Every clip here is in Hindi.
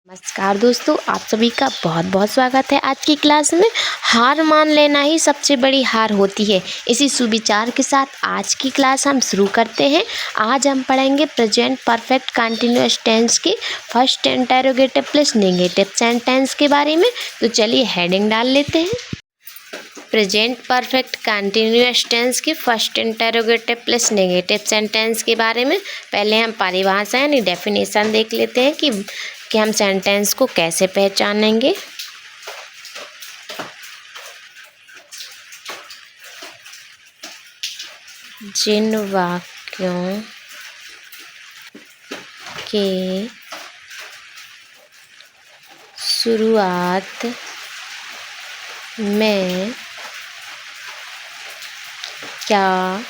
नमस्कार दोस्तों, आप सभी का बहुत बहुत स्वागत है आज की क्लास में। हार मान लेना ही सबसे बड़ी हार होती है। इसी सुविचार के साथ आज की क्लास हम शुरू करते हैं। आज हम पढ़ेंगे प्रेजेंट परफेक्ट कंटिन्यूअस टेंस की first interrogative plus negative sentence के बारे में। तो चलिए हेडिंग डाल लेते हैं। प्रेजेंट परफेक्ट कंटिन्यूअस टेंस की first interrogative plus negative sentence के बारे में पहले हम परिभाषा यानी डेफिनेशन देख लेते हैं कि हम सेंटेंस को कैसे पहचानेंगे। जिन वाक्यों के शुरुआत में क्या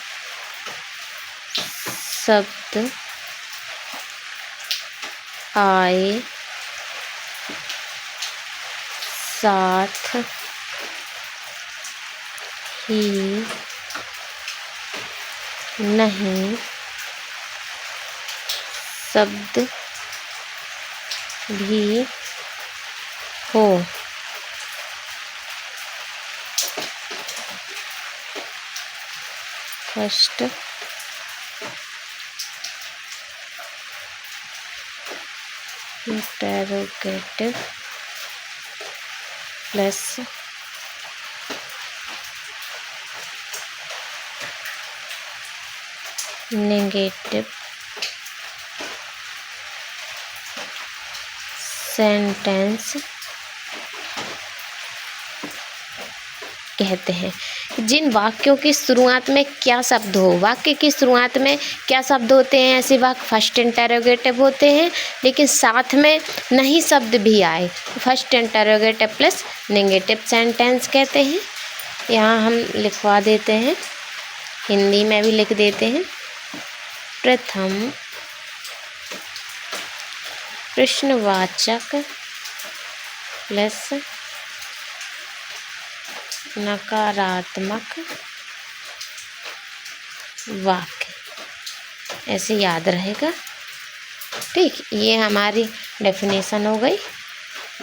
शब्द आए साथ ही नहीं शब्द भी हो। First interrogative plus negative sentence कहते हैं। जिन वाक्यों की शुरुआत में क्या शब्द हो, वाक्य की शुरुआत में क्या शब्द होते हैं, ऐसे वाक्य फर्स्ट इंटरोगेटिव होते हैं, लेकिन साथ में नहीं शब्द भी आए, first interrogative plus negative sentence कहते हैं। यहाँ हम लिखवा देते हैं, हिंदी में भी लिख देते हैं। प्रथम प्रश्नवाचक प्लस नकारात्मक वाक्य, ऐसे याद रहेगा। ठीक, ये हमारी डेफिनेशन हो गई।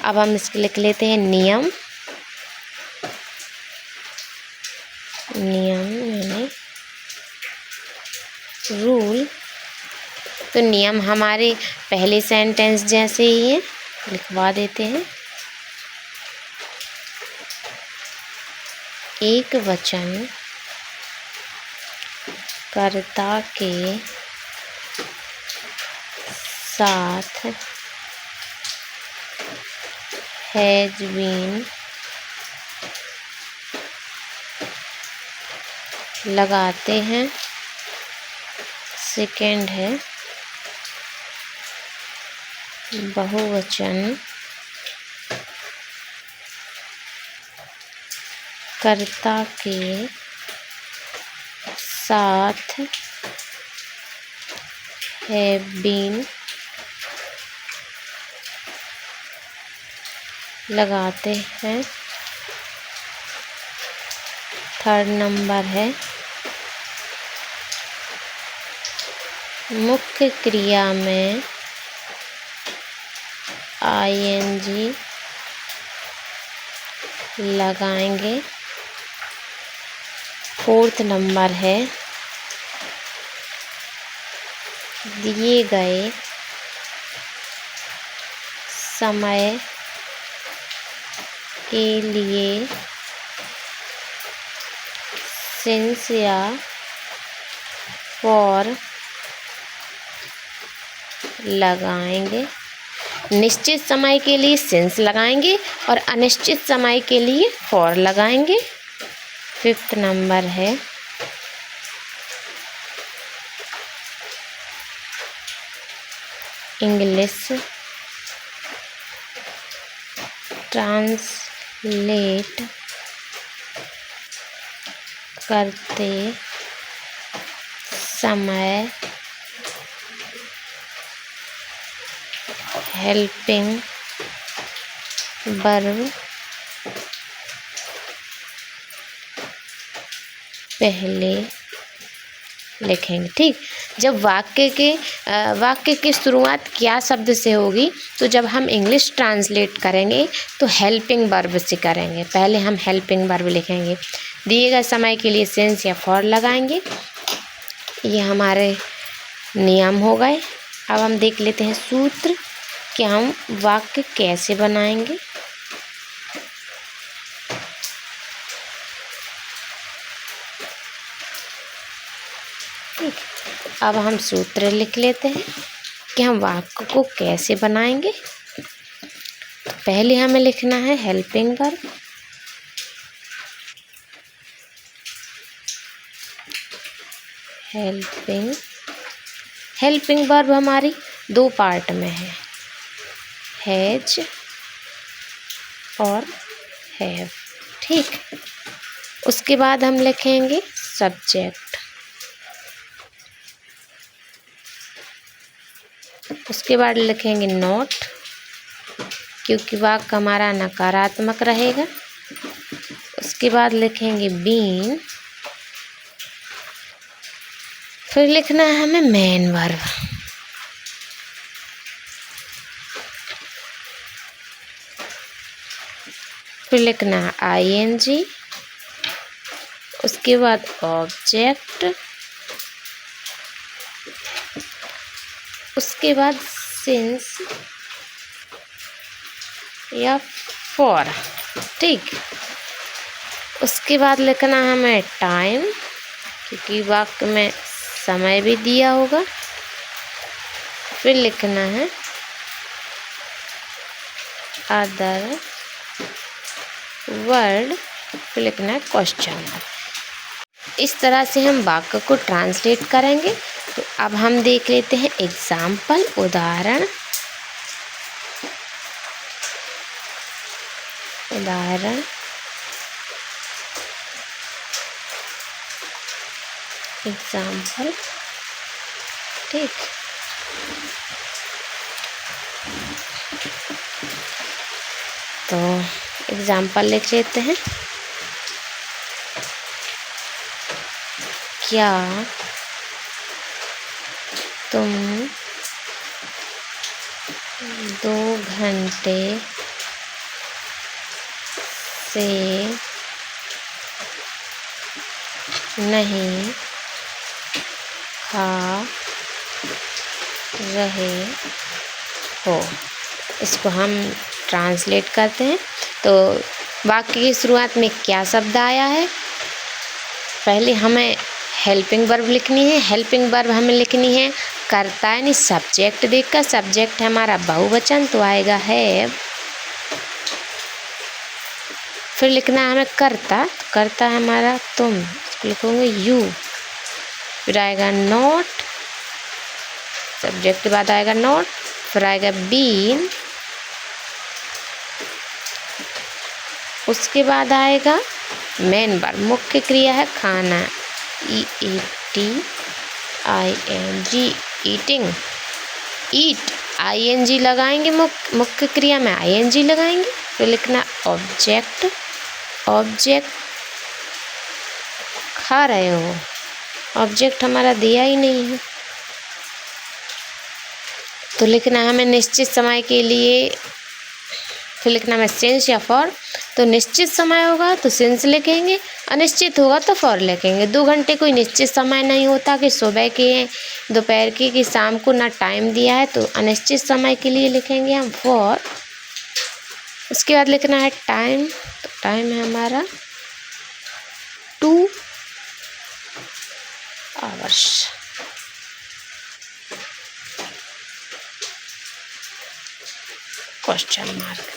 अब हम इसके लिख लेते हैं नियम। यानी रूल। तो नियम हमारे पहले सेंटेंस जैसे ही है, लिखवा देते हैं। एक वचन कर्ता के साथ हैज बीन लगाते हैं। सेकंड है बहुवचन कर्ता के साथ हैव बीन लगाते हैं। थर्ड नंबर है मुख्य क्रिया में आईएनजी लगाएंगे। फोर्थ नंबर है दिए गए समय के लिए सिंस या फॉर लगाएंगे। निश्चित समय के लिए सिंस लगाएंगे और अनिश्चित समय के लिए फॉर लगाएंगे। फिफ्थ नंबर है इंग्लिश ट्रांसलेट करते समय हेल्पिंग वर्ब पहले लिखेंगे। ठीक, जब वाक्य की शुरुआत क्या शब्द से होगी, तो जब हम इंग्लिश ट्रांसलेट करेंगे तो हेल्पिंग वर्ब से करेंगे। पहले हम हेल्पिंग वर्ब लिखेंगे, दिए गए समय के लिए सिंस या फॉर लगाएंगे। ये हमारे नियम हो गए। अब हम देख लेते हैं सूत्र कि हम वाक्य कैसे बनाएंगे। ठीक, अब हम सूत्र लिख लेते हैं कि हम वाक्य को कैसे बनाएंगे। तो पहले हमें लिखना है हेल्पिंग वर्ब, हेल्पिंग वर्ब हमारी दो पार्ट में है, हैज और हैव। ठीक, उसके बाद हम लिखेंगे सब्जेक्ट, उसके बाद लिखेंगे नॉट, क्योंकि वाक्य हमारा नकारात्मक रहेगा। उसके बाद लिखेंगे बीन, फिर लिखना है हमें मेन वर्ब, फिर लिखना है आईएनजी, उसके बाद ऑब्जेक्ट, उसके बाद सिंस या फॉर। ठीक, उसके बाद लिखना है हमें टाइम, क्योंकि वाक्य में समय भी दिया होगा। फिर लिखना है अदर वर्ड, फिर लिखना है क्वेश्चन। इस तरह से हम वाक्य को ट्रांसलेट करेंगे। तो अब हम देख लेते हैं एग्जाम्पल, उदाहरण। एग्जाम्पल, ठीक। तो एग्जाम्पल लिख लेते हैं। क्या तुम 2 घंटे से नहीं खा रहे हो? इसको हम ट्रांसलेट करते हैं। तो वाक्य की शुरुआत में क्या शब्द आया है, पहले हमें हेल्पिंग वर्ब लिखनी है। हेल्पिंग वर्ब हमें लिखनी है कर्ता यानी सब्जेक्ट देखकर। सब्जेक्ट है हमारा बहुवचन, तो आएगा हैव। फिर लिखना है हमें कर्ता, तो कर्ता है हमारा तुम, इसको लिखोगे यू। फिर आएगा नॉट, सब्जेक्ट के बाद आएगा नॉट। फिर आएगा बीन, उसके बाद आएगा मेन वर्ब, मुख्य क्रिया है खाना, EATING, ईटिंग, ईट, ING लगाएंगे, मुख्य क्रिया में ING लगाएंगे। फिर लिखना ऑब्जेक्ट, ऑब्जेक्ट खा रहे हो, ऑब्जेक्ट हमारा दिया ही नहीं है, तो लिखना हमें निश्चित समय के लिए। फिर लिखना हमें सिंस या फॉर, तो निश्चित समय होगा तो सिंस लिखेंगे, अनिश्चित होगा तो फॉर लिखेंगे। 2 घंटे कोई निश्चित समय नहीं होता कि सुबह के दोपहर के कि शाम को, ना टाइम दिया है, तो अनिश्चित समय के लिए लिखेंगे हम फॉर। उसके बाद लिखना है टाइम, तो टाइम है हमारा 2 आवर्स। Question mark.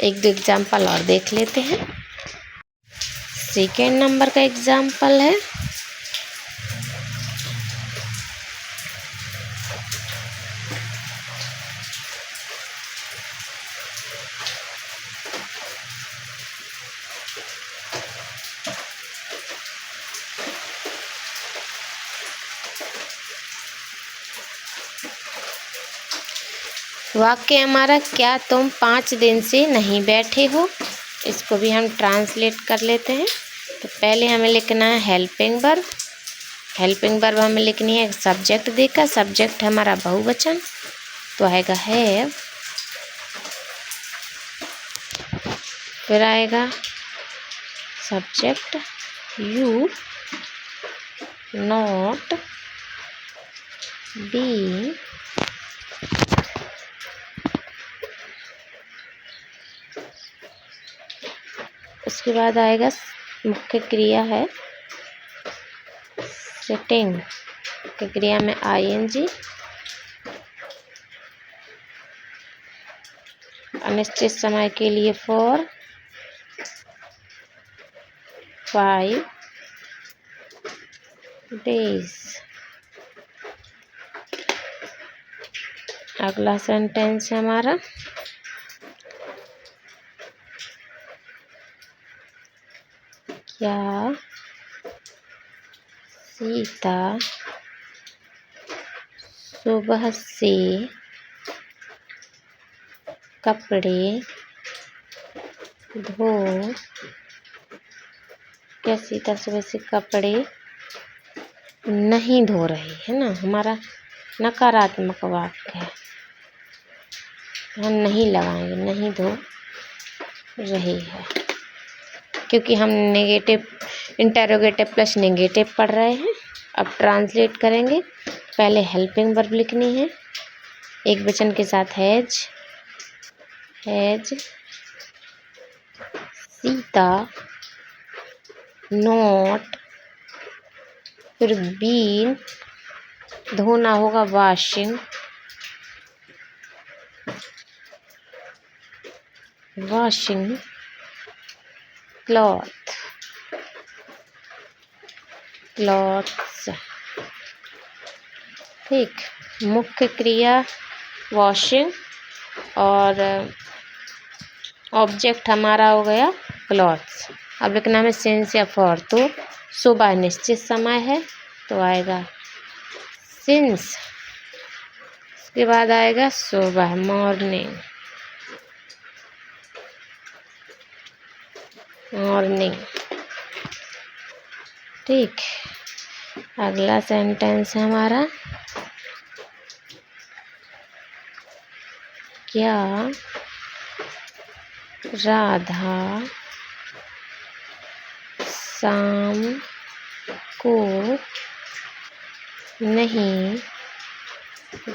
1-2 एग्जाम्पल और देख लेते हैं। सेकेंड नंबर का एग्जाम्पल है, वाक्य हमारा क्या तुम 5 दिन से नहीं बैठे हो? इसको भी हम ट्रांसलेट कर लेते हैं। तो पहले हमें लिखना है हेल्पिंग वर्ब, हेल्पिंग वर्ब हमें लिखनी है सब्जेक्ट देकर, सब्जेक्ट हमारा बहुवचन तो आएगा हैव, फिर आएगा सब्जेक्ट यू नॉट बी, उसके बाद आएगा मुख्य क्रिया है सिटिंग, मुख्य क्रिया में ing, अनिश्चित समय के लिए फॉर 5 days। अगला सेंटेंस है हमारा क्या सीता सुबह से कपड़े धो, क्या सीता सुबह से कपड़े नहीं धो रही है ना, हमारा नकारात्मक वाक्य है, हम नहीं लगाएंगे, नहीं धो रही है, क्योंकि हम नेगेटिव इंटेरोगेटिव प्लस नेगेटिव पढ़ रहे हैं। अब ट्रांसलेट करेंगे, पहले हेल्पिंग वर्ब लिखनी है एक वचन के साथ हैज, सीता नॉट, फिर बीन, धोना होगा वॉशिंग, क्लॉथ्स, ठीक। मुख्य क्रिया वॉशिंग और ऑब्जेक्ट हमारा हो गया क्लॉथ्स। अब लिखना है सिंस या फॉर, तो सुबह निश्चित समय है तो आएगा सिंस, उसके बाद आएगा सुबह मॉर्निंग, ठीक। अगला सेंटेंस है हमारा क्या राधा शाम को नहीं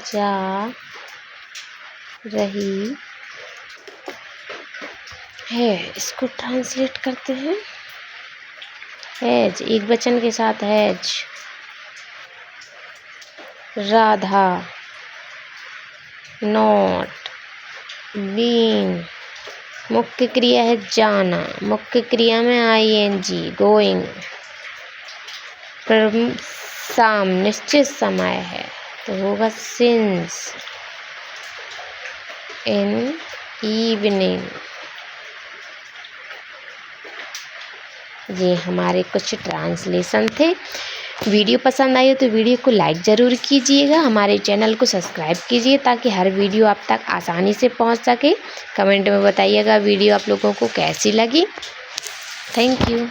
जा रही है, इसको ट्रांसलेट करते हैं। हैज एक वचन के साथ हैज, राधा नॉट बीन, मुख्य क्रिया है जाना, मुख्य क्रिया में ing गोइंग, पर शाम निश्चित समय है तो होगा सिंस इन इवनिंग। ये हमारे कुछ ट्रांसलेशन थे। वीडियो पसंद आई हो तो वीडियो को लाइक ज़रूर कीजिएगा, हमारे चैनल को सब्सक्राइब कीजिए ताकि हर वीडियो आप तक आसानी से पहुंच सके। कमेंट में बताइएगा वीडियो आप लोगों को कैसी लगी। Thank you.